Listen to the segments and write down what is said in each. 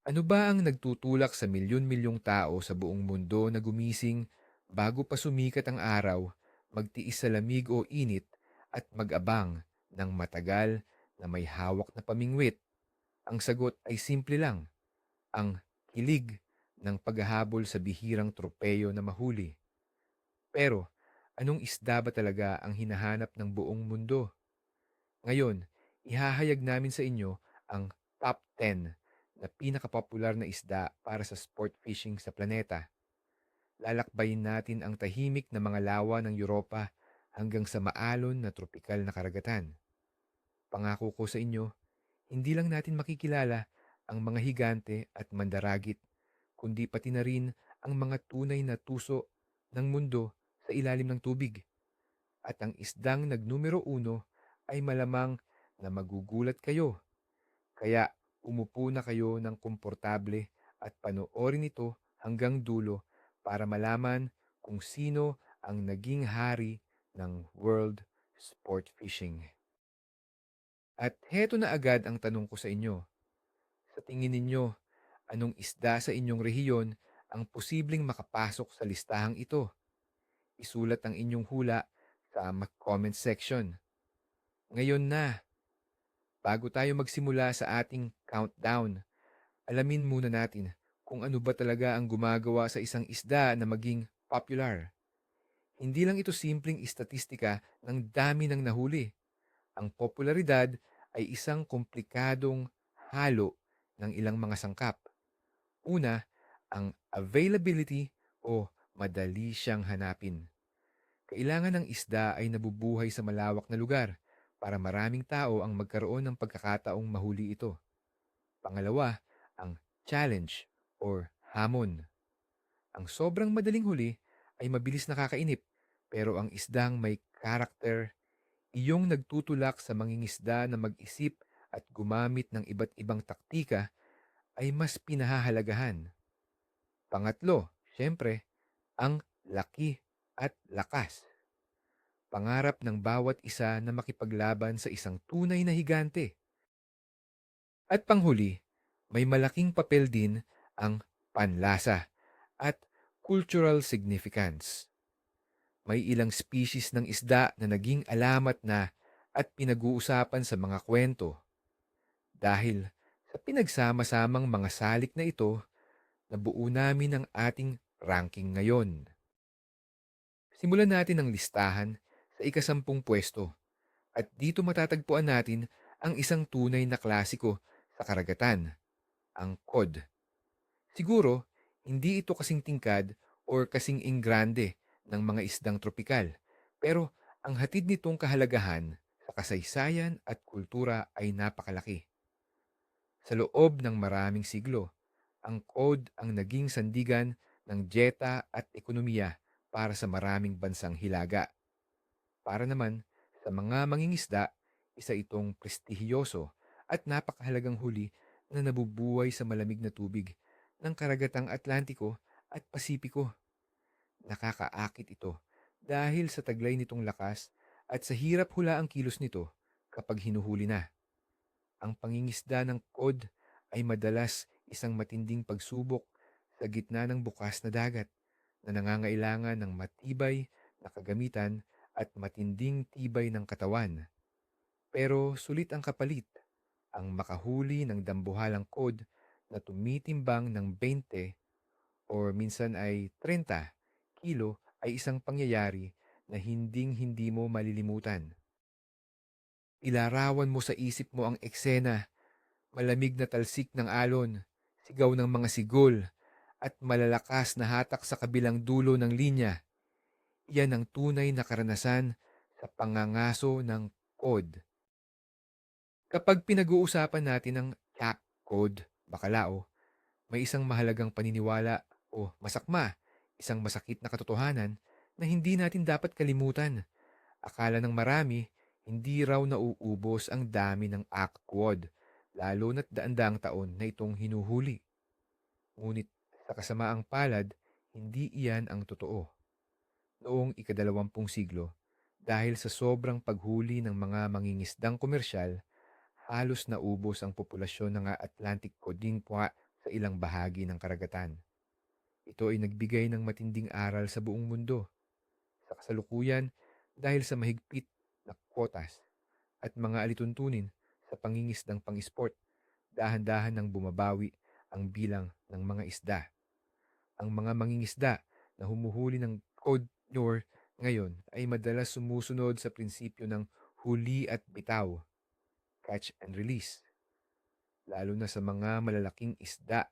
Ano ba ang nagtutulak sa milyon-milyong tao sa buong mundo na gumising bago pa sumikat ang araw, magtiis sa lamig o init, at mag-abang ng matagal na may hawak na pamingwit? Ang sagot ay simple lang, ang kilig ng paghahabol sa bihirang tropeyo na mahuli. Pero, anong isda ba talaga ang hinahanap ng buong mundo? Ngayon, ihahayag namin sa inyo ang top 10 na pinakapopular na isda para sa sport fishing sa planeta. Lalakbayin natin ang tahimik na mga lawa ng Europa hanggang sa maalon na tropikal na karagatan. Pangako ko sa inyo, hindi lang natin makikilala ang mga higante at mandaragit, kundi pati na rin ang mga tunay na tuso ng mundo sa ilalim ng tubig. At ang isdang nagnumero uno ay malamang na magugulat kayo. Kaya umupo na kayo ng komportable at panoorin ito hanggang dulo para malaman kung sino ang naging hari ng world sport fishing. At heto na agad ang tanong ko sa inyo. Sa tingin ninyo, anong isda sa inyong rehiyon ang posibleng makapasok sa listahang ito? Isulat ang inyong hula sa comment section. Ngayon na, bago tayo magsimula sa ating countdown, alamin muna natin kung ano ba talaga ang gumagawa sa isang isda na maging popular. Hindi lang ito simpleng istatistika ng dami ng nahuli. Ang popularidad ay isang komplikadong halo ng ilang mga sangkap. Una, ang availability o madali siyang hanapin. Kailangan ng isda ay nabubuhay sa malawak na lugar para maraming tao ang magkaroon ng pagkakataong mahuli ito. Pangalawa, ang challenge or hamon. Ang sobrang madaling huli ay mabilis nakakainip, pero ang isdang may karakter, iyong nagtutulak sa mangingisda na mag-isip at gumamit ng iba't ibang taktika ay mas pinahahalagahan. Pangatlo, syempre, ang laki at lakas. Pangarap ng bawat isa na makipaglaban sa isang tunay na higante. At panghuli, may malaking papel din ang panlasa at cultural significance. May ilang species ng isda na naging alamat na at pinag-uusapan sa mga kwento. Dahil sa pinagsama-samang mga salik na ito, nabuo namin ang ating ranking ngayon. Simulan natin ang listahan sa ikasampung pwesto at dito matatagpuan natin ang isang tunay na klasiko sa karagatan, ang cod. Siguro, hindi ito kasing tingkad or kasing ingrande ng mga isdang tropikal, pero ang hatid nitong kahalagahan sa kasaysayan at kultura ay napakalaki. Sa loob ng maraming siglo, ang cod ang naging sandigan ng dieta at ekonomiya para sa maraming bansang hilaga. Para naman sa mga mangingisda, isa itong prestihiyoso at napakahalagang huli na nabubuhay sa malamig na tubig ng karagatang Atlantiko at Pasipiko. Nakakaakit ito dahil sa taglay nitong lakas at sa hirap hula ang kilos nito kapag hinuhuli na. Ang pangingisda ng cod ay madalas isang matinding pagsubok sa gitna ng bukas na dagat na nangangailangan ng matibay na kagamitan at matinding tibay ng katawan. Pero sulit ang kapalit, ang makahuli ng dambuhalang cod na tumitimbang ng 20 or minsan ay 30 kilo ay isang pangyayari na hinding-hindi mo malilimutan. Ilarawan mo sa isip mo ang eksena, malamig na talsik ng alon, sigaw ng mga sigol, at malalakas na hatak sa kabilang dulo ng linya. Iyan ang tunay na karanasan sa pangangaso ng cod. Kapag pinag-uusapan natin ang yak cod, bakalao, may isang mahalagang paniniwala o masakma, isang masakit na katotohanan na hindi natin dapat kalimutan. Akala ng marami, hindi raw nauubos ang dami ng cod, lalo na't daan-daang taon na itong hinuhuli. Ngunit sa kasamaang palad, hindi iyan ang totoo. Noong ikadalawampung siglo, dahil sa sobrang paghuli ng mga mangingisdang komersyal, halos naubos ang populasyon ng Atlantic coding sa sa ilang bahagi ng karagatan. Ito ay nagbigay ng matinding aral sa buong mundo. Sa kasalukuyan, dahil sa mahigpit na kwotas at mga alituntunin sa pangingisdang pang-sport, dahan-dahan nang bumabawi ang bilang ng mga isda. Ang mga mangingisda na humuhuli ng code lure ngayon ay madalas sumusunod sa prinsipyo ng huli at bitaw, catch and release, lalo na sa mga malalaking isda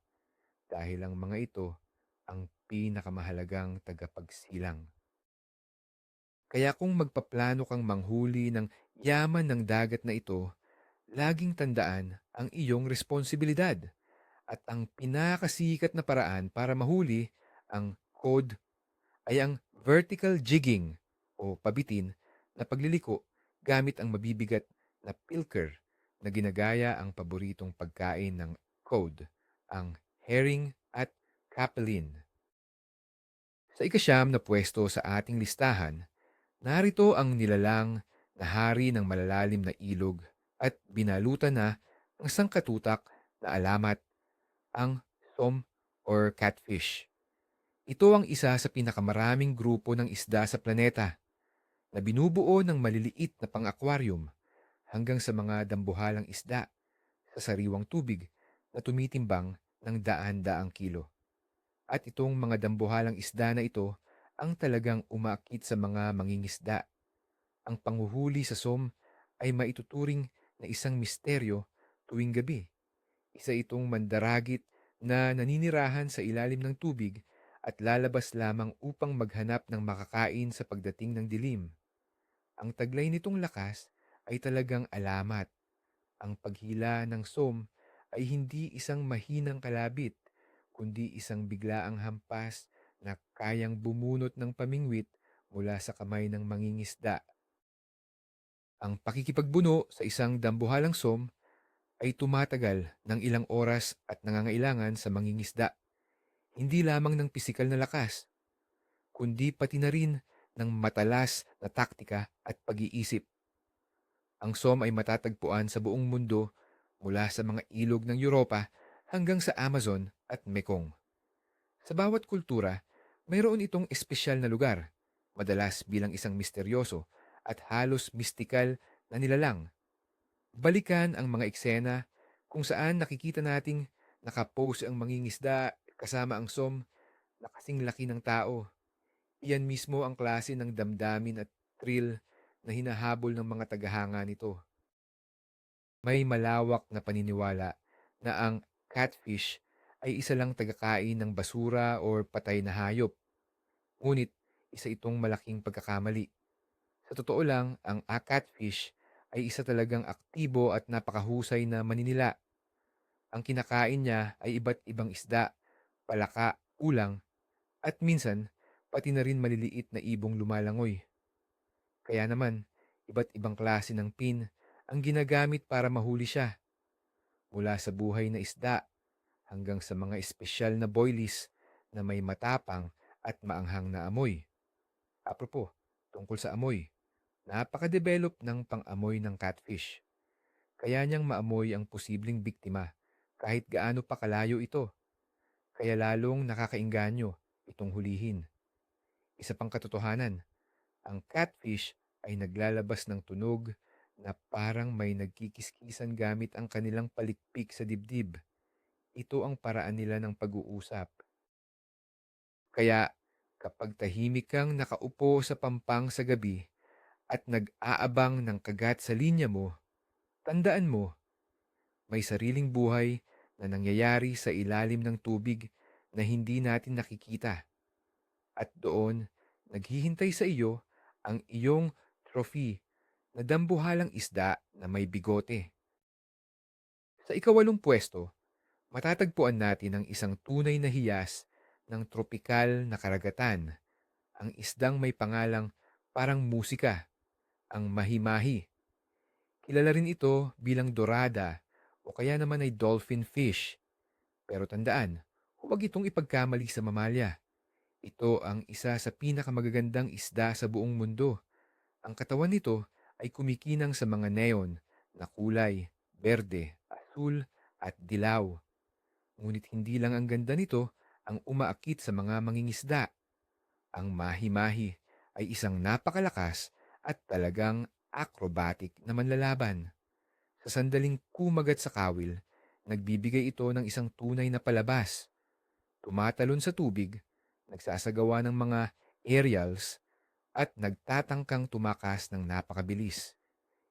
dahil ang mga ito ang pinakamahalagang tagapagsilang. Kaya kung magpaplano kang manghuli ng yaman ng dagat na ito, laging tandaan ang iyong responsibilidad at ang pinakasikat na paraan para mahuli ang code ay ang vertical jigging o pabitin na pagliliko gamit ang mabibigat na pilker na ginagaya ang paboritong pagkain ng code, ang herring at capelin. Sa ikasyam na pwesto sa ating listahan, narito ang nilalang na hari ng malalalim na ilog at binalutan na ng sangkatutak na alamat, ang som or catfish. Ito ang isa sa pinakamaraming grupo ng isda sa planeta na binubuo ng maliliit na pang-aquarium hanggang sa mga dambuhalang isda sa sariwang tubig na tumitimbang ng daan-daang kilo. At itong mga dambuhalang isda na ito ang talagang umaakit sa mga mangingisda. Ang panghuhuli sa som ay maituturing na isang misteryo tuwing gabi. Isa itong mandaragit na naninirahan sa ilalim ng tubig at lalabas lamang upang maghanap ng makakain sa pagdating ng dilim. Ang taglay nitong lakas ay talagang alamat. Ang paghila ng som ay hindi isang mahinang kalabit, kundi isang biglaang hampas na kayang bumunot ng pamingwit mula sa kamay ng mangingisda. Ang pakikipagbuno sa isang dambuhalang som ay tumatagal ng ilang oras at nangangailangan sa mangingisda, hindi lamang ng pisikal na lakas, kundi pati na rin ng matalas na taktika at pag-iisip. Ang som ay matatagpuan sa buong mundo mula sa mga ilog ng Europa hanggang sa Amazon at Mekong. Sa bawat kultura, mayroon itong espesyal na lugar, madalas bilang isang misteryoso at halos mistikal na nilalang. Balikan ang mga eksena kung saan nakikita nating nakapose ang mangingisda kasama ang som na kasing laki ng tao. Iyan mismo ang klase ng damdamin at thrill na hinahabol ng mga tagahanga nito. May malawak na paniniwala na ang catfish ay isa lang tagakain ng basura o patay na hayop. Ngunit isa itong malaking pagkakamali. Sa totoo lang, ang catfish ay isa talagang aktibo at napakahusay na maninila. Ang kinakain niya ay iba't ibang isda, palaka, ulang, at minsan pati na rin maliliit na ibong lumalangoy. Kaya naman, iba't ibang klase ng pin ang ginagamit para mahuli siya, mula sa buhay na isda hanggang sa mga espesyal na boilies na may matapang at maanghang na amoy. Apropo, tungkol sa amoy, napaka-develop ng pang-amoy ng catfish. Kaya niyang maamoy ang posibleng biktima kahit gaano pa kalayo ito. Kaya lalong nakakainganyo itong hulihin. Isa pang katotohanan, ang catfish ay naglalabas ng tunog na parang may nagkikiskisan gamit ang kanilang palikpik sa dibdib. Ito ang paraan nila ng pag-uusap. Kaya kapag tahimik kang nakaupo sa pampang sa gabi at nag-aabang ng kagat sa linya mo, tandaan mo, may sariling buhay na nangyayari sa ilalim ng tubig na hindi natin nakikita. At doon, naghihintay sa iyo ang iyong trophy na dambuhalang isda na may bigote. Sa ikawalong pwesto, matatagpuan natin ang isang tunay na hiyas ng tropikal na karagatan, ang isdang may pangalang parang musika, ang mahimahi. Kilala rin ito bilang dorada o kaya naman ay dolphin fish. Pero tandaan, huwag itong ipagkamali sa mamalya. Ito ang isa sa pinakamagagandang isda sa buong mundo. Ang katawan nito ay kumikinang sa mga neon na kulay, berde, asul at dilaw. Ngunit hindi lang ang ganda nito ang umaakit sa mga mangingisda. Ang mahi-mahi ay isang napakalakas at talagang acrobatic na manlalaban. Sa sandaling kumagat sa kawil, nagbibigay ito ng isang tunay na palabas. Tumatalon sa tubig, nagsasagawa ng mga aerials at nagtatangkang tumakas ng napakabilis.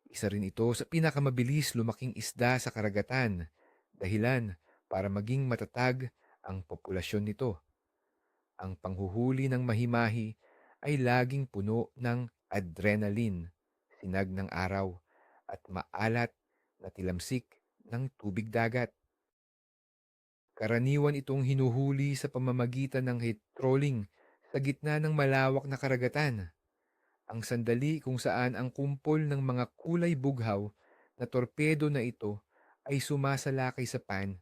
Isa rin ito sa pinakamabilis lumaking isda sa karagatan, dahilan para maging matatag ang populasyon nito. Ang panghuhuli ng mahimahi ay laging puno ng adrenaline, sinag ng araw, at maalat na tilamsik ng tubig dagat. Karaniwan itong hinuhuli sa pamamagitan ng head trolling sa gitna ng malawak na karagatan. Ang sandali kung saan ang kumpol ng mga kulay bughaw na torpedo na ito ay sumasalakay sa pan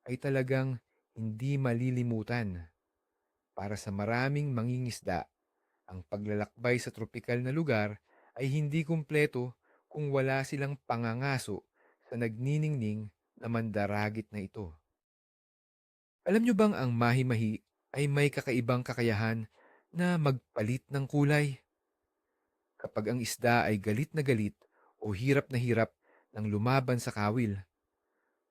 ay talagang hindi malilimutan. Para sa maraming mangingisda, ang paglalakbay sa tropikal na lugar ay hindi kumpleto kung wala silang pangangaso sa nagniningning na mandaragit na ito. Alam nyo bang ang mahi-mahi ay may kakaibang kakayahan na magpalit ng kulay? Kapag ang isda ay galit o hirap na hirap ng lumaban sa kawil,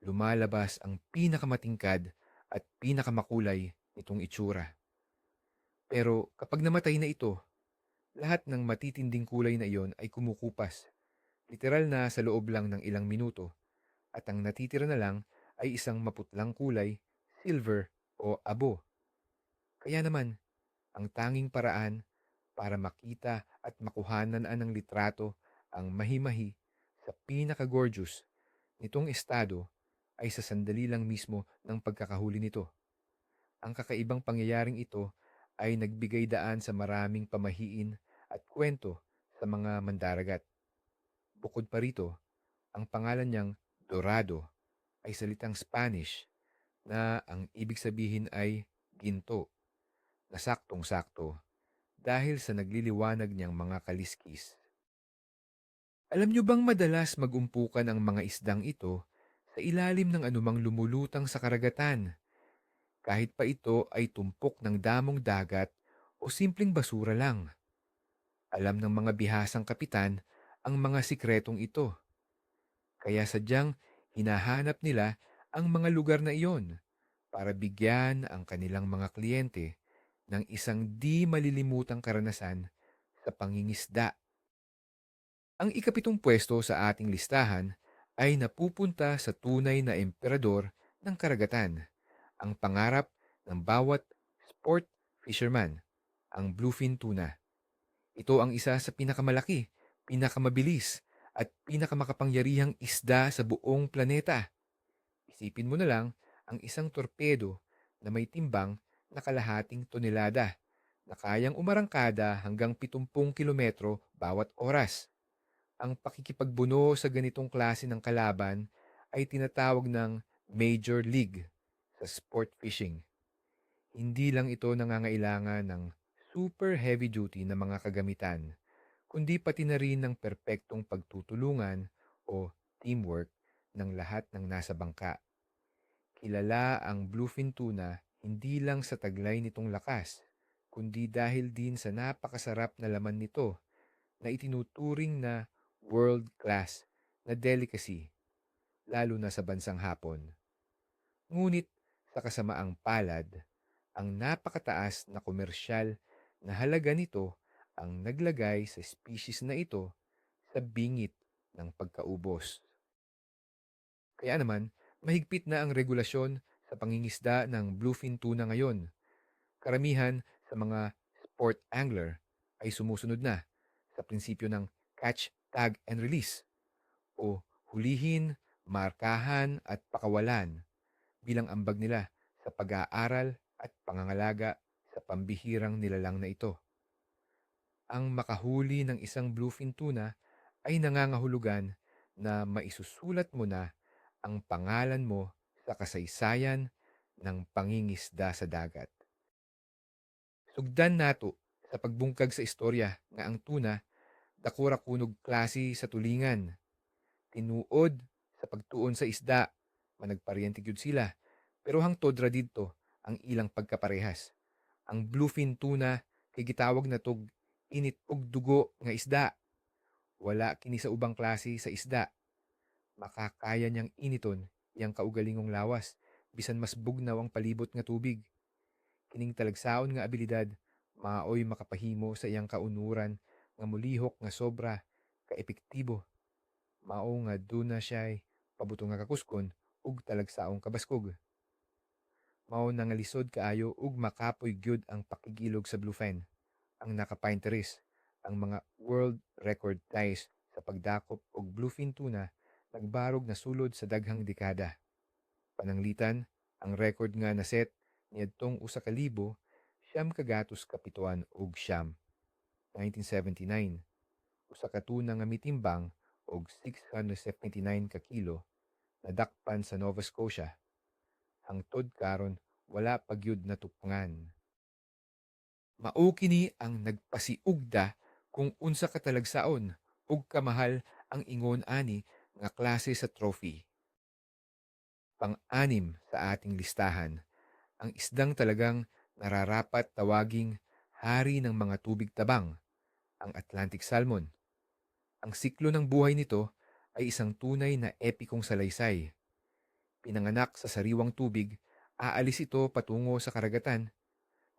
lumalabas ang pinakamatingkad at pinakamakulay nitong itsura. Pero kapag namatay na ito, lahat ng matitinding kulay na iyon ay kumukupas. Literal na sa loob lang ng ilang minuto, at ang natitira na lang ay isang maputlang kulay, silver o abo. Kaya naman, ang tanging paraan para makita at makuhanan ng litrato ang mahimahi sa pinaka-gorgeous nitong estado ay sa sandali lang mismo ng pagkakahuli nito. Ang kakaibang pangyayaring ito ay nagbigay daan sa maraming pamahiin at kwento sa mga mandaragat. Bukod pa rito, ang pangalan niyang Dorado ay salitang Spanish na ang ibig sabihin ay ginto na saktong-sakto dahil sa nagliliwanag niyang mga kaliskis. Alam niyo bang madalas magumpukan ang mga isdang ito sa ilalim ng anumang lumulutang sa karagatan, kahit pa ito ay tumpok ng damong dagat o simpleng basura lang? Alam ng mga bihasang kapitan ang mga sikretong ito, kaya sadyang hinahanap nila ang mga lugar na iyon para bigyan ang kanilang mga kliyente ng isang di malilimutang karanasan sa pangingisda. Ang ikapitong pwesto sa ating listahan ay napupunta sa tunay na emperador ng karagatan, ang pangarap ng bawat sport fisherman, ang bluefin tuna. Ito ang isa sa pinakamalaki, pinakamabilis, at pinakamakapangyarihang isda sa buong planeta. Isipin mo na lang ang isang torpedo na may timbang na kalahating tonelada na kayang umarangkada hanggang 70 kilometro bawat oras. Ang pakikipagbuno sa ganitong klase ng kalaban ay tinatawag ng Major League sa sport fishing. Hindi lang ito nangangailangan ng super heavy duty na mga kagamitan, kundi pati na rin ng perpektong pagtutulungan o teamwork ng lahat ng nasa bangka. Kilala ang bluefin tuna hindi lang sa taglay nitong lakas, kundi dahil din sa napakasarap na laman nito na itinuturing na world-class na delicacy, lalo na sa bansang Hapon. Ngunit sa kasamaang palad, ang napakataas na komersyal na halaga nito ang naglagay sa species na ito sa bingit ng pagkaubos. Kaya naman, mahigpit na ang regulasyon sa pangingisda ng bluefin tuna ngayon. Karamihan sa mga sport angler ay sumusunod na sa prinsipyo ng catch, tag, and release o hulihin, markahan at pakawalan bilang ambag nila sa pag-aaral at pangangalaga sa pambihirang nilalang na ito. Ang makahuli ng isang bluefin tuna ay nangangahulugan na maisusulat mo na ang pangalan mo sa kasaysayan ng pangingisda sa dagat. Sugdan nato sa pagbungkag sa istorya nga ang tuna dakura kunog klase sa tulingan. Tinuod sa pagtuon sa isda, managparyente gyud sila Pero hangtod ra didto ang ilang pagkaparehas. Ang bluefin tuna kay gitawag na tog init og dugo nga isda. Wala kini sa ubang klase sa isda. Makakaya niyang initon iyang kaugalingong lawas bisan mas bugnaw ang palibot nga tubig. Kining talagsaon nga abilidad maoy makapahimo sa iyang kaunuran nga mulihok nga sobra ka epektibo. Mao nga duna siya'y pabuto nga kakuskon ug talagsaong kabaskog. Mao nangalisod kaayo ug makapoy gyud ang pakigilog sa bluefin. Ang nakapainteres ang mga world record ties sa pagdakop og bluefin tuna nagbarog na sulod sa daghang dekada. Pananglitan, ang record nga naset niadtong 1,900 og siyam, 1979. Usa ka tuna nga mitimbang og 679 ka kilo nadakpan sa Nova Scotia. Hangtod karon wala pa gyud natupngan. Mao kini ang nagpasiugda kung unsa ka talagsaon ug kamahal ang ingon ani nga klase sa trophy. Pang-anim sa ating listahan, ang isdang talagang nararapat tawaging hari ng mga tubig tabang, ang Atlantic salmon. Ang siklo ng buhay nito ay isang tunay na epikong salaysay. Pinanganak sa sariwang tubig, aalis ito patungo sa karagatan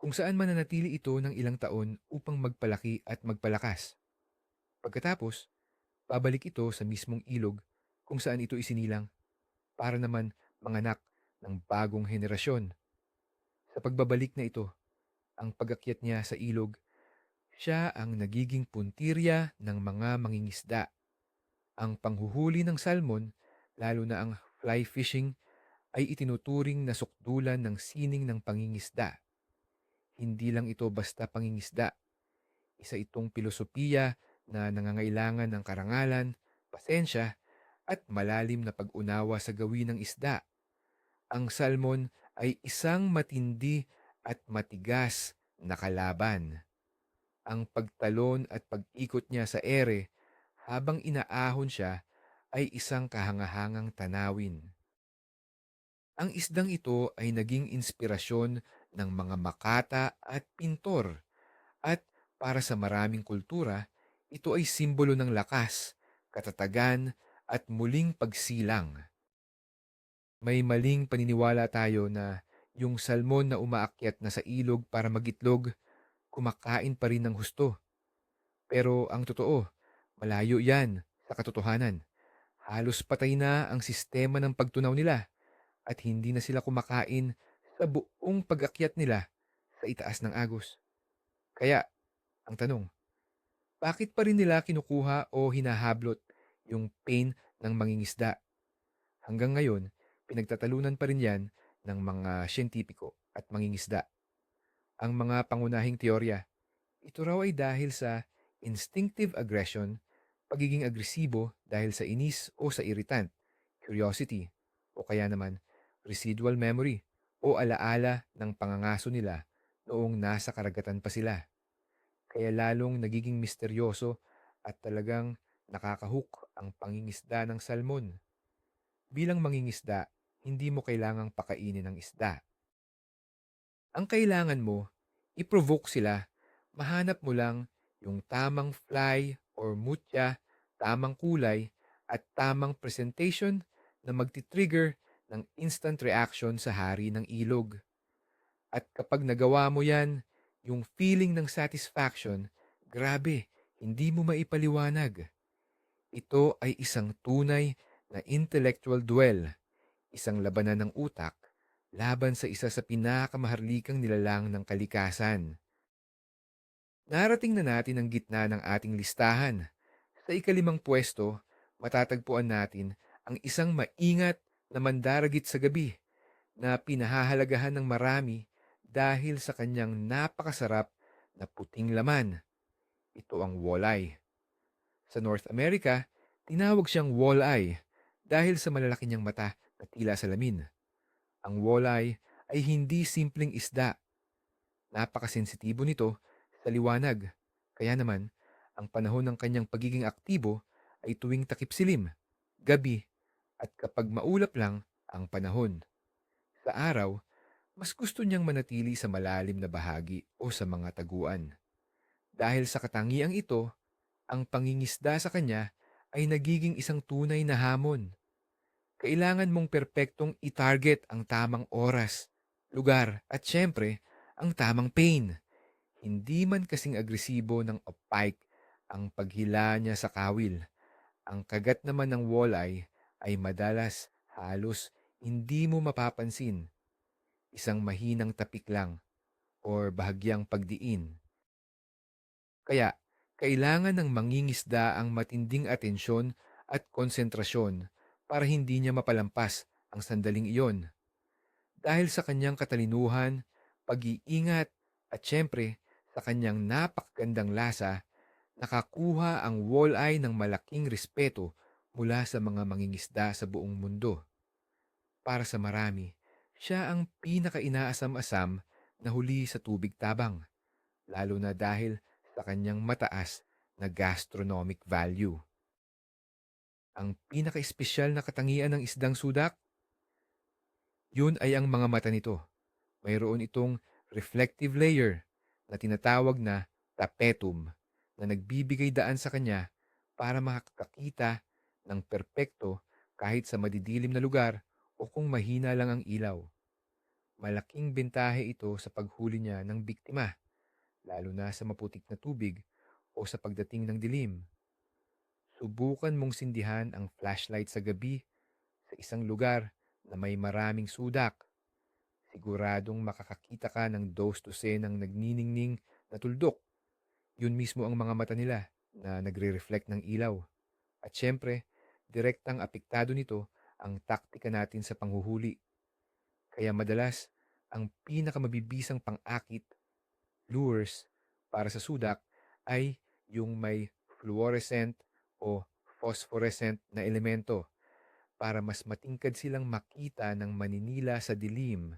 kung saan mananatili ito ng ilang taon upang magpalaki at magpalakas. Pagkatapos, babalik ito sa mismong ilog kung saan ito isinilang para naman manganak ng bagong henerasyon. Sa pagbabalik na ito, ang pagakyat niya sa ilog, siya ang nagiging puntirya ng mga mangingisda. Ang panghuhuli ng salmon, lalo na ang fly fishing, ay itinuturing na sukdulan ng sining ng pangingisda. Hindi lang ito basta pangingisda. Isa itong pilosopiya na nangangailangan ng karangalan, pasensya, at malalim na pag-unawa sa gawin ng isda. Ang salmon ay isang matindi at matigas na kalaban. Ang pagtalon at pag-ikot niya sa ere habang inaahon siya ay isang kahangahangang tanawin. Ang isdang ito ay naging inspirasyon ng mga makata at pintor at para sa maraming kultura, ito ay simbolo ng lakas, katatagan at muling pagsilang. May maling paniniwala tayo na yung salmon na umaakyat na sa ilog para magitlog, kumakain pa rin ng husto. Pero ang totoo, malayo yan sa katotohanan. Halos patay na ang sistema ng pagtunaw nila at hindi na sila kumakain sa buong pag-akyat nila sa itaas ng agos. Kaya, ang tanong, bakit pa rin nila kinukuha o hinahablot yung pain ng mangingisda? Hanggang ngayon, pinagtatalunan pa rin yan ng mga siyentipiko at mangingisda. Ang mga pangunahing teorya, ito raw ay dahil sa instinctive aggression, pagiging agresibo dahil sa inis o sa irritant, curiosity, o kaya naman residual memory o alaala ng pangangaso nila noong nasa karagatan pa sila. Kaya lalong nagiging misteryoso at talagang nakakahook ang pangingisda ng salmon. Bilang mangingisda, hindi mo kailangang pakainin ng isda. Ang kailangan mo, i-provoke sila. Mahanap mo lang yung tamang fly or mutya, tamang kulay, at tamang presentation na magti-trigger ng instant reaction sa hari ng ilog. At kapag nagawa mo yan, yung feeling ng satisfaction, grabe, hindi mo maipaliwanag. Ito ay isang tunay na intellectual duel, isang labanan ng utak laban sa isa sa pinakamaharlikang nilalang ng kalikasan. Narating na natin ang gitna ng ating listahan. Sa ikalimang pwesto, matatagpuan natin ang isang maingat na mandaragit sa gabi na pinahahalagahan ng marami dahil sa kanyang napakasarap na puting laman. Ito ang walleye. Sa North America, tinawag siyang walleye dahil sa malalaki niyang mata na tila salamin. Ang walleye ay hindi simpleng isda. Napakasensitibo nito sa liwanag. Kaya naman, ang panahon ng kanyang pagiging aktibo ay tuwing takip silim, gabi, at kapag maulap lang ang panahon. Sa araw, mas gusto niyang manatili sa malalim na bahagi o sa mga taguan. Dahil sa katangiang ito, ang pangingisda sa kanya ay nagiging isang tunay na hamon. Kailangan mong perpektong i-target ang tamang oras, lugar at syempre, ang tamang pain. Hindi man kasing agresibo ng pike ang paghila niya sa kawil. Ang kagat naman ng walleye ay madalas halos hindi mo mapapansin. Isang mahinang tapik lang or bahagyang pagdiin. Kaya, kailangan ng mangingisda ang matinding atensyon at konsentrasyon para hindi niya mapalampas ang sandaling iyon. Dahil sa kanyang katalinuhan, pag-iingat at syempre sa kanyang napakagandang lasa, nakakuha ang walleye ng malaking respeto mula sa mga mangingisda sa buong mundo. Para sa marami, siya ang pinaka-inaasam-asam na huli sa tubig tabang, lalo na dahil sa kanyang mataas na gastronomic value. Ang pinaka-espesyal na katangian ng isdang sudak, yun ay ang mga mata nito. Mayroon itong reflective layer na tinatawag na tapetum na nagbibigay daan sa kanya para makakakita ng perpekto kahit sa madidilim na lugar o kung mahina lang ang ilaw. Malaking bentahe ito sa paghuli niya ng biktima, lalo na sa maputik na tubig o sa pagdating ng dilim. Subukan mong sindihan ang flashlight sa gabi sa isang lugar na may maraming sudak. Siguradong makakakita ka ng dos to ng nagniningning na tuldok. Yun mismo ang mga mata nila na nagre-reflect ng ilaw. At syempre, direktang apektado nito ang taktika natin sa panghuhuli. Kaya madalas, ang pinakamabibisang pang-akit, lures, para sa sudak ay yung may fluorescent o phosphorescent na elemento para mas matingkad silang makita ng maninila sa dilim.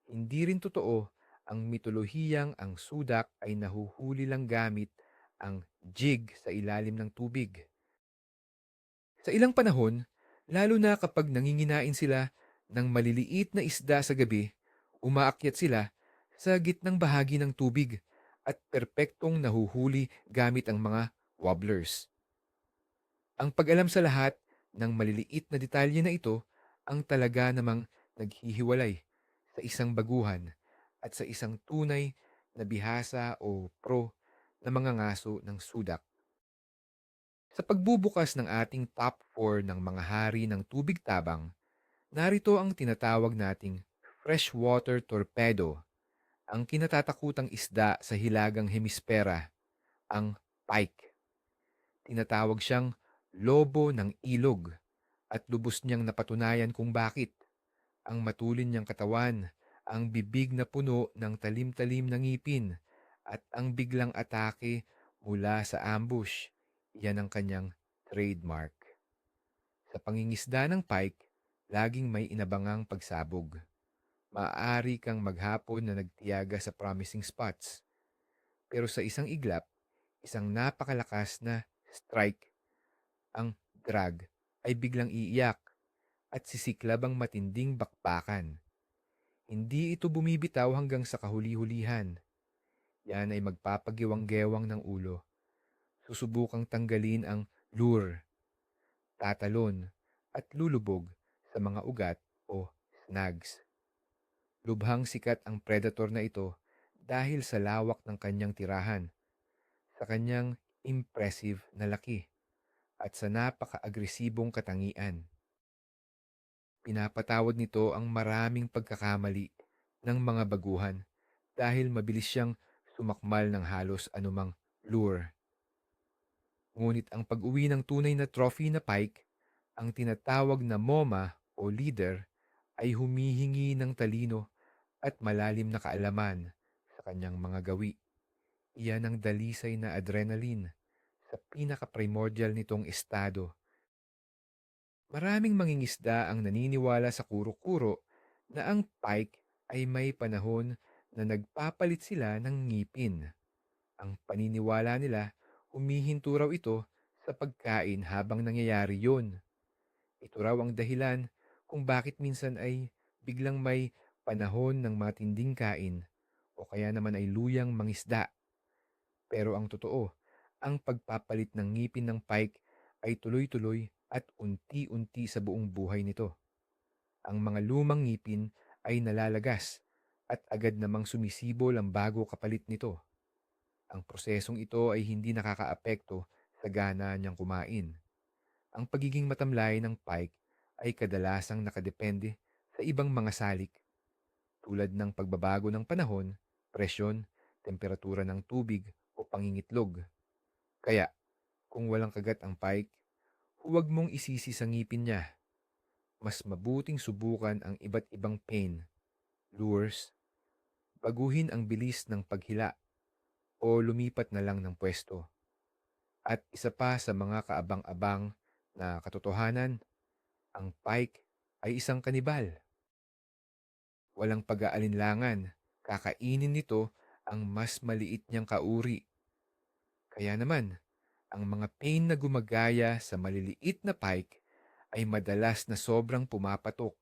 Hindi rin totoo ang mitolohiyang ang sudak ay nahuhuli lang gamit ang jig sa ilalim ng tubig. Sa ilang panahon, lalo na kapag nanginginain sila ng maliliit na isda sa gabi, umaakyat sila sa gitnang bahagi ng tubig at perpektong nahuhuli gamit ang mga wobblers. Ang pag-alam sa lahat ng maliliit na detalye na ito ang talaga namang naghihiwalay sa isang baguhan at sa isang tunay na bihasa o pro na mga ngaso ng sudak. Sa pagbubukas ng ating top 4 ng mga hari ng tubig tabang, narito ang tinatawag nating freshwater torpedo, ang kinatatakutang isda sa hilagang hemispera, ang pike. Tinatawag siyang lobo ng ilog at lubos niyang napatunayan kung bakit. Ang matulin niyang katawan, ang bibig na puno ng talim-talim na ngipin, at ang biglang atake mula sa ambush. Yan ang kanyang trademark. Sa pangingisda ng pike, laging may inabangang pagsabog. Maaari kang maghapon na nagtiyaga sa promising spots. Pero sa isang iglap, isang napakalakas na strike, ang drag, ay biglang iiyak at sisiklab ang matinding bakbakan. Hindi ito bumibitaw hanggang sa kahuli-hulihan. Yan ay magpapagiwang-gewang ng ulo. Susubukang tanggalin ang lure, tatalon, at lulubog sa mga ugat o snags. Lubhang sikat ang predator na ito dahil sa lawak ng kanyang tirahan, sa kanyang impressive na laki, at sa napaka-agresibong katangian. Pinapatawad nito ang maraming pagkakamali ng mga baguhan dahil mabilis siyang sumakmal ng halos anumang lure. Ngunit ang pag-uwi ng tunay na trophy na pike, ang tinatawag na MOMA o leader, ay humihingi ng talino at malalim na kaalaman sa kanyang mga gawi. Iyan ang dalisay na adrenaline sa pinaka-primordial nitong estado. Maraming mangingisda ang naniniwala sa kuro-kuro na ang pike ay may panahon na nagpapalit sila ng ngipin. Ang paniniwala nila, humihinto raw ito sa pagkain habang nangyayari yon. Ito raw ang dahilan kung bakit minsan ay biglang may panahon ng matinding kain o kaya naman ay luyang mangisda. Pero ang totoo, ang pagpapalit ng ngipin ng pike ay tuloy-tuloy at unti-unti sa buong buhay nito. Ang mga lumang ngipin ay nalalagas at agad namang sumisibol ang bago kapalit nito. Ang prosesong ito ay hindi nakakaapekto sa gana niyang kumain. Ang pagiging matamlay ng pike ay kadalasang nakadepende sa ibang mga salik tulad ng pagbabago ng panahon, presyon, temperatura ng tubig o pangingitlog. Kaya, kung walang kagat ang pike, huwag mong isisi sa ngipin niya. Mas mabuting subukan ang iba't ibang pain, lures, baguhin ang bilis ng paghila o lumipat na lang ng pwesto. At isa pa sa mga kaabang-abang na katotohanan, ang pike ay isang kanibal. Walang pag-aalinlangan, kakainin nito ang mas maliit niyang kauri. Kaya naman, ang mga pain na gumagaya sa maliliit na pike ay madalas na sobrang pumapatok.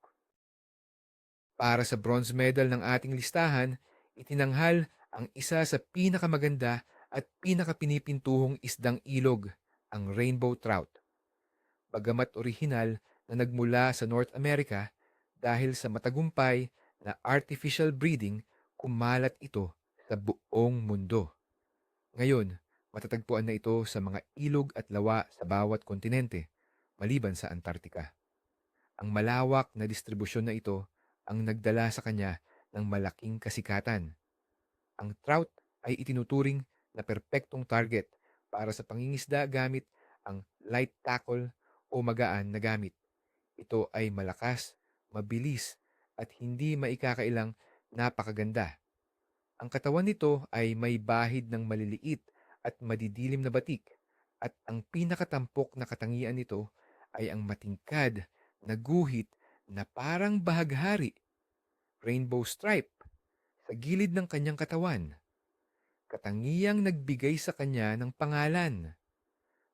Para sa bronze medal ng ating listahan, itinanghal ang isa sa pinakamaganda at pinakapinipintuhong isdang ilog, ang rainbow trout. Bagamat orihinal na nagmula sa North America, dahil sa matagumpay na artificial breeding, kumalat ito sa buong mundo. Ngayon, matatagpuan na ito sa mga ilog at lawa sa bawat kontinente, maliban sa Antarctica. Ang malawak na distribusyon na ito ang nagdala sa kanya ng malaking kasikatan. Ang trout ay itinuturing na perpektong target para sa pangingisda gamit ang light tackle o magaan na gamit. Ito ay malakas, mabilis, at hindi maikakailang napakaganda. Ang katawan nito ay may bahid ng maliliit at madidilim na batik, at ang pinakatampok na katangian nito ay ang matingkad na guhit na parang bahaghari, rainbow stripe, sa gilid ng kanyang katawan. Katangiang nagbigay sa kanya ng pangalan.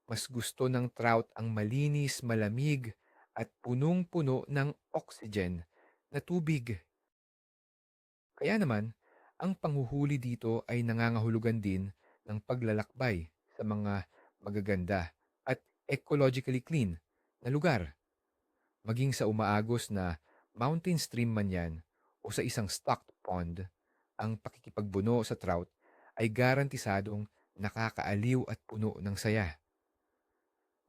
Mas gusto ng trout ang malinis, malamig, at punong-puno ng oxygen na tubig. Kaya naman, ang panghuhuli dito ay nangangahulugan din ng paglalakbay sa mga magaganda at ecologically clean na lugar. Maging sa umaagos na mountain stream man yan o sa isang stocked pond, ang pakikipagbuno sa trout ay garantisadong nakakaaliw at puno ng saya.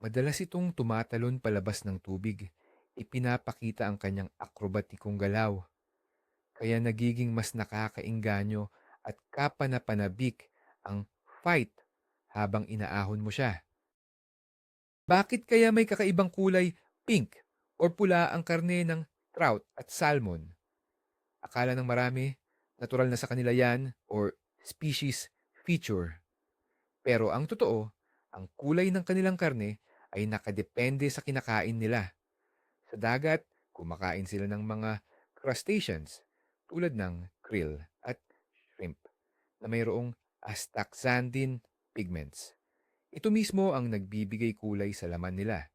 Madalas itong tumatalon palabas ng tubig, ipinapakita ang kanyang akrobatikong galaw, kaya nagiging mas nakakaingganyo at kapanapanabik ang fight habang inaahon mo siya. Bakit kaya may kakaibang kulay pink or pula ang karne ng trout at salmon? Akala ng marami, natural na sa kanila yan or species feature. Pero ang totoo, ang kulay ng kanilang karne ay nakadepende sa kinakain nila. Sa dagat, kumakain sila ng mga crustaceans tulad ng krill at shrimp na mayroong astaxanthin pigments. Ito mismo ang nagbibigay kulay sa laman nila.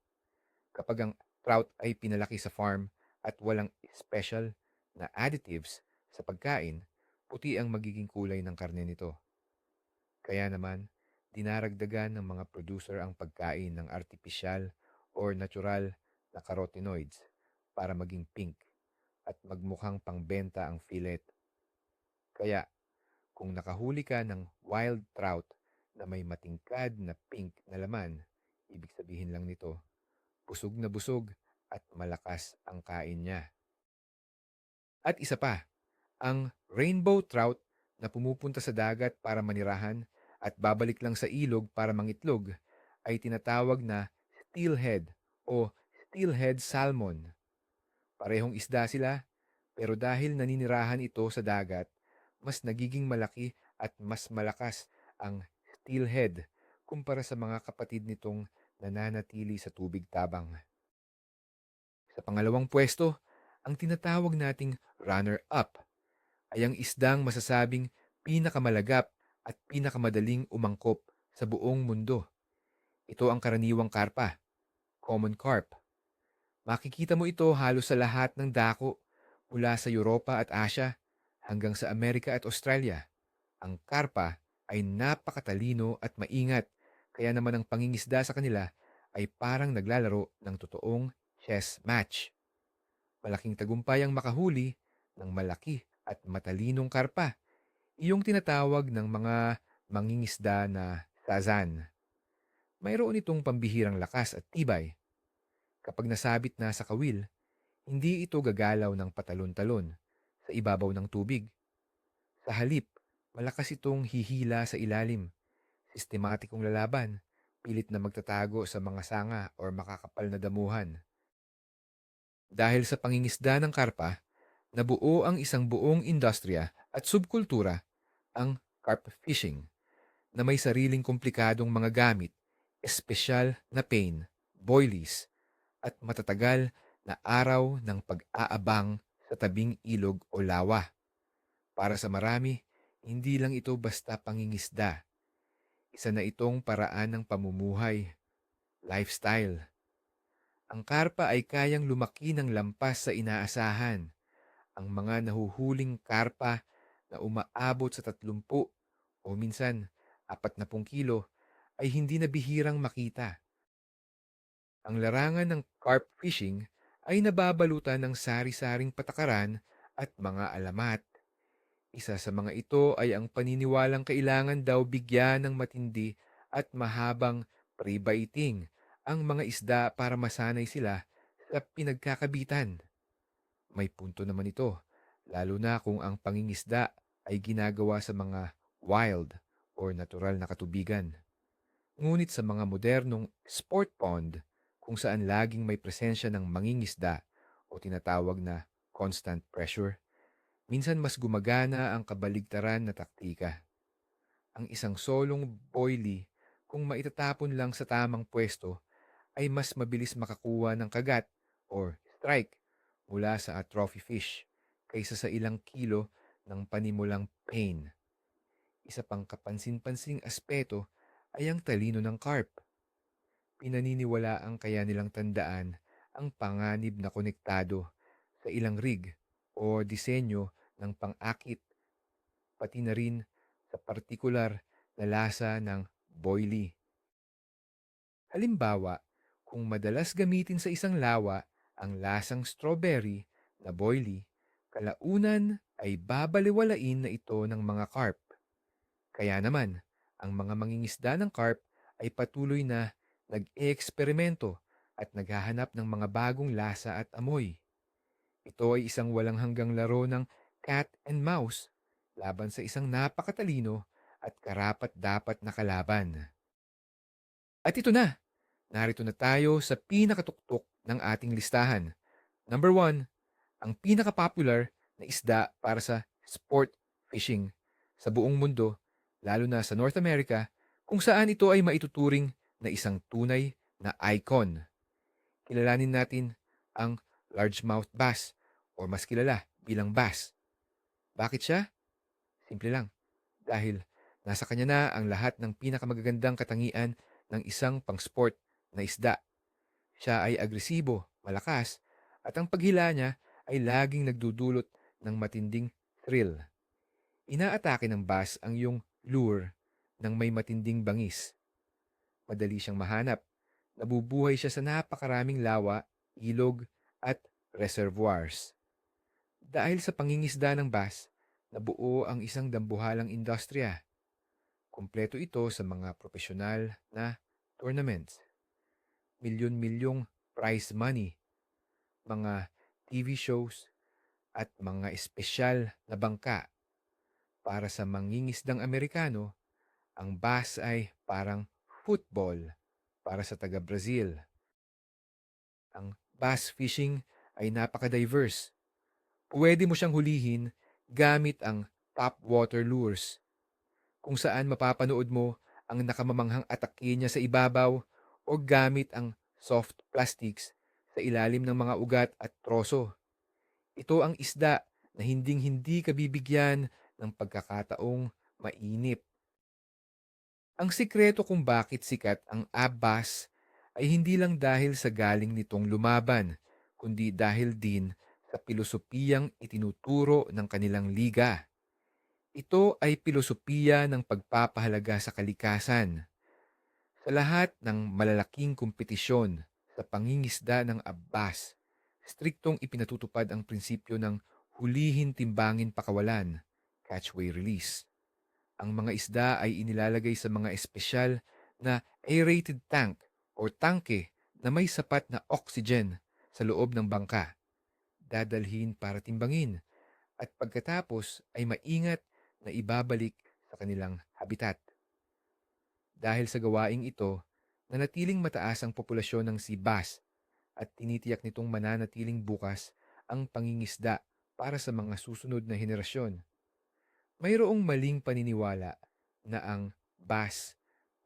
Kapag ang trout ay pinalaki sa farm at walang special na additives sa pagkain, puti ang magiging kulay ng karne nito. Kaya naman, dinaragdagan ng mga producer ang pagkain ng artificial or natural na carotenoids para maging pink at magmukhang pangbenta ang fillet. Kaya, kung nakahuli ka ng wild trout na may matingkad na pink na laman, ibig sabihin lang nito, busog na busog at malakas ang kain niya. At isa pa, ang rainbow trout na pumupunta sa dagat para manirahan at babalik lang sa ilog para mangitlog ay tinatawag na steelhead o steelhead salmon. Parehong isda sila, pero dahil naninirahan ito sa dagat, mas nagiging malaki at mas malakas ang steelhead kumpara sa mga kapatid nitong nananatili sa tubig tabang. Sa pangalawang pwesto, ang tinatawag nating runner-up ay ang isdang masasabing pinakamalagap at pinakamadaling umangkop sa buong mundo. Ito ang karaniwang karpa, common carp. Makikita mo ito halos sa lahat ng dako, Mula sa Europa at Asya hanggang sa Amerika at Australia, ang karpa ay napakatalino at maingat, kaya naman ang pangingisda sa kanila ay parang naglalaro ng totoong chess match. Malaking tagumpay ang makahuli ng malaki at matalinong karpa, iyong tinatawag ng mga mangingisda na sazan. Mayroon itong pambihirang lakas at tibay. Kapag nasabit na sa kawil, hindi ito gagalaw ng patalon-talon sa ibabaw ng tubig. Sa halip, malakas itong hihila sa ilalim, sistematikong lalaban, pilit na magtatago sa mga sanga o makakapal na damuhan. Dahil sa pangingisda ng karpa, nabuo ang isang buong industriya at subkultura, ang carp fishing, na may sariling komplikadong mga gamit, espesyal na pain, boilies, at matatagal na araw ng pag-aabang sa tabing ilog o lawa. Para sa marami, hindi lang ito basta pangingisda. Isa na itong paraan ng pamumuhay, lifestyle. Ang karpa ay kayang lumaki ng lampas sa inaasahan. Ang mga nahuhuling karpa na umaabot sa 30 o minsan 40 kilo ay hindi na bihirang makita. Ang larangan ng carp fishing ay nababalutan ng sari-saring patakaran at mga alamat. Isa sa mga ito ay ang paniniwalang kailangan daw bigyan ng matindi at mahabang pre-biting ang mga isda para masanay sila sa pinagkakabitan. May punto naman ito, lalo na kung ang pangingisda ay ginagawa sa mga wild or natural na katubigan. Ngunit sa mga modernong sport pond, kung saan laging may presensya ng mangingisda o tinatawag na constant pressure, minsan mas gumagana ang kabaligtaran na taktika. Ang isang solong boilie, kung maitatapon lang sa tamang pwesto, ay mas mabilis makakuha ng kagat or strike mula sa trophy fish kaysa sa ilang kilo ng panimulang pain. Isa pang kapansin-pansing aspeto ay ang talino ng carp. Pinaniniwalaang kaya nilang tandaan ang panganib na konektado sa ilang rig o disenyo ng pang-akit, pati na rin sa partikular na lasa ng boilie. Halimbawa, kung madalas gamitin sa isang lawa ang lasang strawberry na boilie, kalaunan ay babaliwalain na ito ng mga carp. Kaya naman, ang mga mangingisda ng carp ay patuloy na nag-eeksperimento at naghahanap ng mga bagong lasa at amoy. Ito ay isang walang hanggang laro ng cat and mouse laban sa isang napakatalino at karapat-dapat na kalaban. At ito na, narito na tayo sa pinakatuktok ng ating listahan. Number 1, ang pinaka-popular na isda para sa sport fishing sa buong mundo, lalo na sa North America, kung saan ito ay maituturing na isang tunay na icon. Kilalanin natin ang largemouth bass o mas kilala bilang bass. Bakit siya? Simple lang. Dahil nasa kanya na ang lahat ng pinakamagagandang katangian ng isang pang-sport na isda. Siya ay agresibo, malakas, at ang paghila niya ay laging nagdudulot ng matinding thrill. Inaatake ng bass ang iyong lure ng may matinding bangis. Madali siyang mahanap. Nabubuhay siya sa napakaraming lawa, ilog, at reservoirs. Dahil sa pangingisda ng bass, nabuo ang isang dambuhalang industriya. Kumpleto ito sa mga profesional na tournaments. Milyon-milyong prize money, mga TV shows, at mga espesyal na bangka. Para sa mangingisdang Amerikano, ang bass ay parang football para sa taga-Brazil. Ang bass fishing ay napaka-diverse. Pwede mo siyang hulihin gamit ang top water lures, kung saan mapapanood mo ang nakamamanghang atake niya sa ibabaw o gamit ang soft plastics sa ilalim ng mga ugat at troso. Ito ang isda na hinding-hindi ka bibigyan ng pagkakataong mainip. Ang sikreto kung bakit sikat ang Abbas ay hindi lang dahil sa galing nitong lumaban, kundi dahil din sa pilosopiyang itinuturo ng kanilang liga. Ito ay pilosopiya ng pagpapahalaga sa kalikasan. Sa lahat ng malalaking kompetisyon sa pangingisda ng Abbas, striktong ipinatutupad ang prinsipyo ng hulihin timbangin pakawalan, catch weigh release. Ang mga isda ay inilalagay sa mga espesyal na aerated tank o tangke na may sapat na oxygen sa loob ng bangka, dadalhin para timbangin at pagkatapos ay maingat na ibabalik sa kanilang habitat. Dahil sa gawaing ito, nanatiling mataas ang populasyon ng sea bass at tinitiyak nitong mananatiling bukas ang pangingisda para sa mga susunod na henerasyon. Mayroong maling paniniwala na ang bass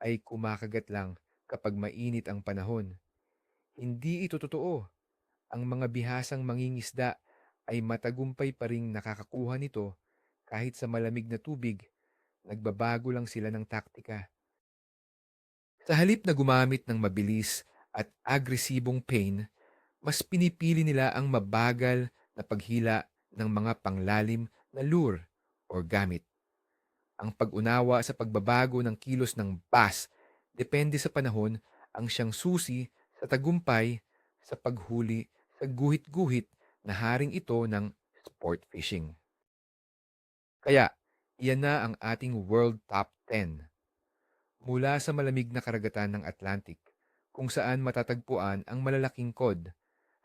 ay kumakagat lang kapag mainit ang panahon. Hindi ito totoo. Ang mga bihasang mangingisda ay matagumpay pa ring nakakakuha nito kahit sa malamig na tubig. Nagbabago lang sila ng taktika. Sa halip na gumamit ng mabilis at agresibong pain, mas pinipili nila ang mabagal na paghila ng mga panglalim na lure o gamit. Ang pag-unawa sa pagbabago ng kilos ng bass depende sa panahon ang siyang susi sa tagumpay sa paghuli sa guhit-guhit na haring ito ng sport fishing. Kaya, iyan na ang ating World Top 10. Mula sa malamig na karagatan ng Atlantic, kung saan matatagpuan ang malalaking cod,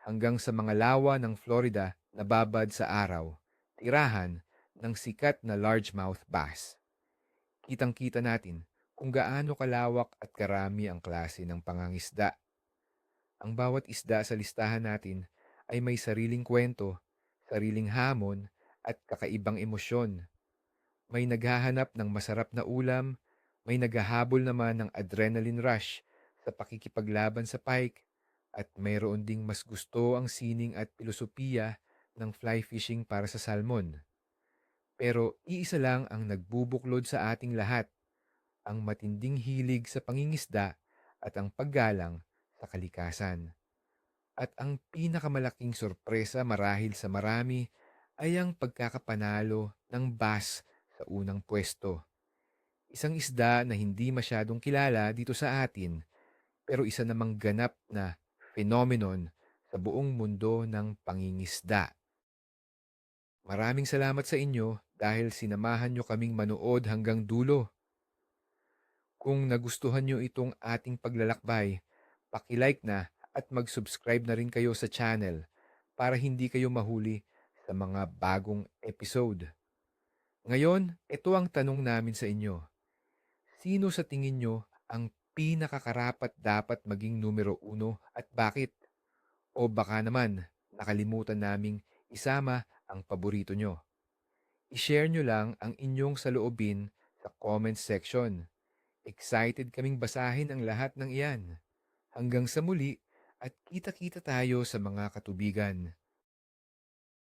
hanggang sa mga lawa ng Florida na babad sa araw, tirahan ng sikat na largemouth bass. Kitang-kita natin kung gaano kalawak at karami ang klase ng pangangisda. Ang bawat isda sa listahan natin ay may sariling kwento, sariling hamon at kakaibang emosyon. May naghahanap ng masarap na ulam, may naghahabol naman ng adrenaline rush sa pakikipaglaban sa pike, at mayroon ding mas gusto ang sining at pilosopiya ng fly fishing para sa salmon. Pero iisa lang ang nagbubuklod sa ating lahat, ang matinding hilig sa pangingisda at ang paggalang sa kalikasan. At ang pinakamalaking sorpresa marahil sa marami ay ang pagkakapanalo ng bass sa unang pwesto. Isang isda na hindi masyadong kilala dito sa atin, pero isa namang ganap na phenomenon sa buong mundo ng pangingisda. Maraming salamat sa inyo dahil sinamahan nyo kaming manood hanggang dulo. Kung nagustuhan nyo itong ating paglalakbay, paki-like na at mag-subscribe na rin kayo sa channel para hindi kayo mahuli sa mga bagong episode. Ngayon, ito ang tanong namin sa inyo. Sino sa tingin nyo ang pinakakarapat dapat maging numero 1 at bakit? O baka naman, nakalimutan naming isama ang paborito nyo. I-share nyo lang ang inyong saloobin sa comment section. Excited kaming basahin ang lahat ng iyan. Hanggang sa muli at kita-kita tayo sa mga katubigan.